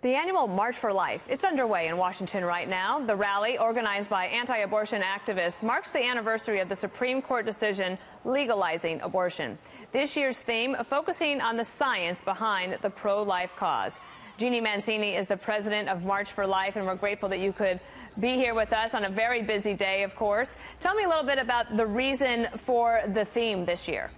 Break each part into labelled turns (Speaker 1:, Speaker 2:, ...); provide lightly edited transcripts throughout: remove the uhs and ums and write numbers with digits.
Speaker 1: The annual March for Life, it's underway in Washington right now. The rally, organized by anti-abortion activists, marks the anniversary of the Supreme Court decision legalizing abortion. This year's theme, focusing on the science behind the pro-life cause. Jeanne Mancini is the president of March for Life, and we're grateful that you could be here with us on a very busy day, of course. Tell me a little bit about the reason for the theme this year.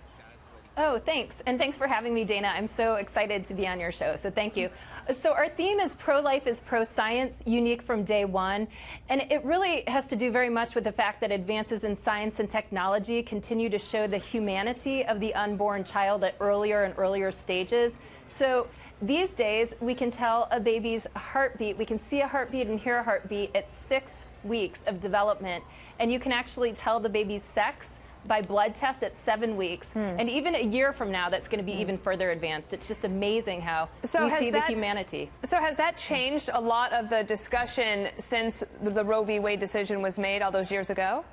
Speaker 2: Oh, thanks. And thanks for having me, Dana. I'm so excited to be on your show, so thank you. So our theme is pro-life is pro-science, unique from day one. And it really has to do very much with the fact that advances in science and technology continue to show the humanity of the unborn child at earlier and earlier stages. So these days, we can tell a baby's heartbeat. We can see a heartbeat and hear a heartbeat at 6 weeks of development. And you can actually tell the baby's sex by blood test at 7 weeks. And even a year from now, that's going to be even further advanced. It's just amazing how we see the humanity.
Speaker 1: So has that changed a lot of the discussion since the Roe v. Wade decision was made all those years ago?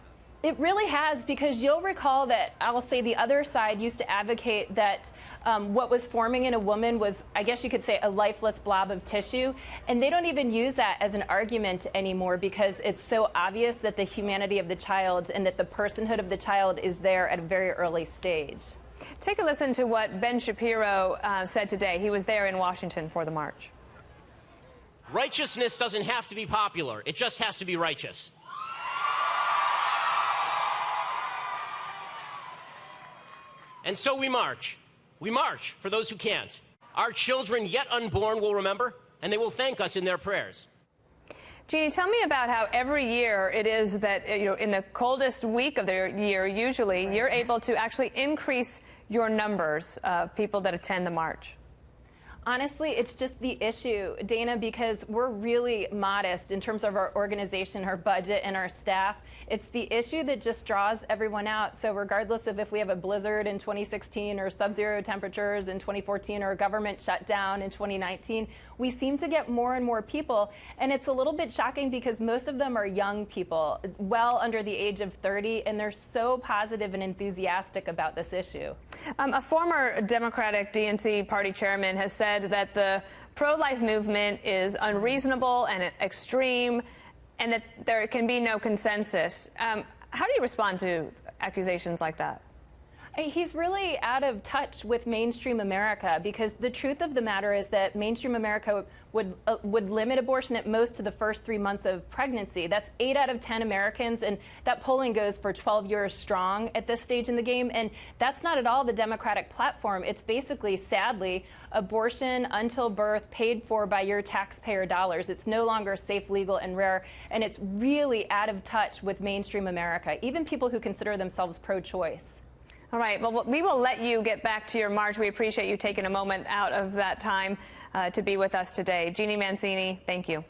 Speaker 2: It really has, because you'll recall that, I'll say, the other side used to advocate that what was forming in a woman was, I guess you could say, a lifeless blob of tissue. And they don't even use that as an argument anymore, because it's so obvious that the humanity of the child and that the personhood of the child is there at a very early stage.
Speaker 1: Take a listen to what Ben Shapiro said today. He was there in Washington for the march.
Speaker 3: Righteousness doesn't have to be popular. It just has to be righteous. And so we march. We march for those who can't. Our children yet unborn will remember, and they will thank us in their prayers.
Speaker 1: Jeanne, tell me about how every year it is that, in the coldest week of the year, usually, you're able to actually increase your numbers of people that attend the march.
Speaker 2: Honestly, it's just the issue, Dana, because we're really modest in terms of our organization, our budget, and our staff. It's the issue that just draws everyone out. So regardless of if we have a blizzard in 2016 or sub-zero temperatures in 2014 or a government shutdown in 2019, we seem to get more and more people. And it's a little bit shocking because most of them are young people, well under the age of 30, and they're so positive and enthusiastic about this issue.
Speaker 1: A former Democratic DNC party chairman has said that the pro-life movement is unreasonable and extreme, and that there can be no consensus. How do you respond to accusations like that?
Speaker 2: He's really out of touch with mainstream America, because the truth of the matter is that mainstream America would limit abortion at most to the first 3 months of pregnancy. That's 8 out of 10 Americans, and that polling goes for 12 years strong at this stage in the game. And that's not at all the Democratic platform. It's basically, sadly, abortion until birth paid for by your taxpayer dollars. It's no longer safe, legal, and rare, and it's really out of touch with mainstream America, even people who consider themselves pro-choice.
Speaker 1: All right. Well, we will let you get back to your march. We appreciate you taking a moment out of that time to be with us today. Jeanne Mancini, thank you.